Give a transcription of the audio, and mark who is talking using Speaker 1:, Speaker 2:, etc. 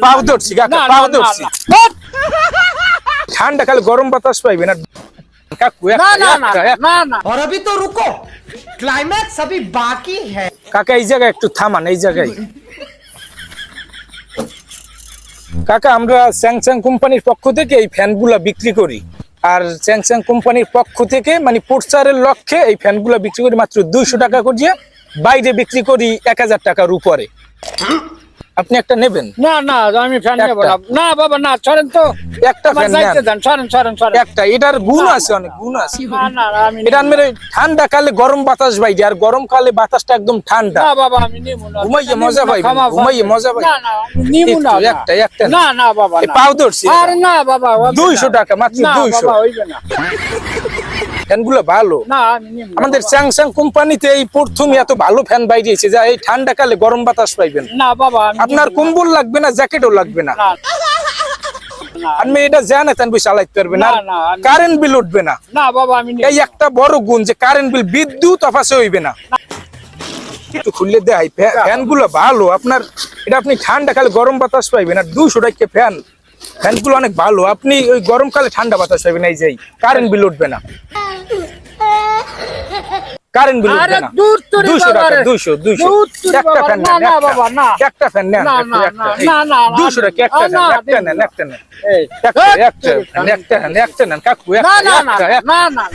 Speaker 1: পাও ধরছি কাকা, পাও ধরছি। ঠান্ডা খালি গরম বাতাস পাইবে না কাকু।
Speaker 2: और अभी तो रुको, क्लाइमैक्स अभी बाकी है।
Speaker 1: কাকা এই জায়গায় একটু থামান, এই জায়গায়। কাকা আমরা স্যামসাং কোম্পানির পক্ষ থেকে এই ফ্যানগুলা বিক্রি করি। আর স্যামসাং কোম্পানির পক্ষ থেকে মানে প্রচারের লক্ষ্যে এই ফ্যানগুলা বিক্রি করি মাত্র 200 টাকা করে, বাইরে বিক্রি করি 1000 টাকার উপরে। আপনি একটা নেবেন?
Speaker 3: না না আমি ফ্যান নেব না। না বাবা না, ছাড়েন তো।
Speaker 1: একটা ফ্যান নেন।
Speaker 3: ছাড়েন।
Speaker 1: একটা, এটার গুণ আছে, অনেক গুণ আছে।
Speaker 3: না আমি
Speaker 1: এটা মেরে ঠান্ডা কালে গরম বাতাস বাইরে, আর গরম কালে বাতাসটা একদম ঠান্ডা।
Speaker 3: না বাবা আমি নেব না।
Speaker 1: ঘুমাইয়ে মজা পাইবেন, ঘুমাইয়ে মজা পাইবেন।
Speaker 3: না আমি নেব না।
Speaker 1: একটা
Speaker 3: না বাবা
Speaker 1: না, পাও ধরছি।
Speaker 3: আর না বাবা
Speaker 1: 200 টাকা মাত্র, 200।
Speaker 3: বাবা হইবে না।
Speaker 1: ফ্যানগুলো ভালো।
Speaker 3: না আমি নেব না।
Speaker 1: আমাদের স্যামসাং কোম্পানিতে এই প্রথমই এত ভালো ফ্যান বাইরেছে, যা এই ঠান্ডা কালে গরম বাতাস পাইবেন।
Speaker 3: না বাবা
Speaker 1: আপনার কম্বল লাগবে না, জ্যাকেটও লাগবে না।
Speaker 3: না
Speaker 1: আপনি এটা জানেন বসে চালাইতে পারবেন না,
Speaker 3: না,
Speaker 1: কারেন্ট বিল উঠবে না।
Speaker 3: না বাবা আমি নেব
Speaker 1: এই একটা বড় গুণ যে কারেন্ট বিল, বিদ্যুৎ অফাসে হইবে না। একটু খুললে দেয় ফ্যানগুলো ভালো আপনার। এটা আপনি ঠান্ডা কালে গরম বাতাস পাইবেন, আর 200 টাকা ফ্যানগুলো অনেক ভালো। আপনি ওই গরমকালে ঠান্ডা বাতাস পাইবেন, এই যে কারেন্ট বিল উঠবে না, কারেন্ট বিল উঠবে না। 200 টাকা, 200 একটা ফ্যান নেন,
Speaker 3: না বাবা না।
Speaker 1: একটা ফ্যান নেন,
Speaker 3: না
Speaker 1: 200 টাকা একটা নেন, একটা নেন, একটা নেন, একটা নেন কাকু,
Speaker 3: না
Speaker 1: একটা।
Speaker 3: না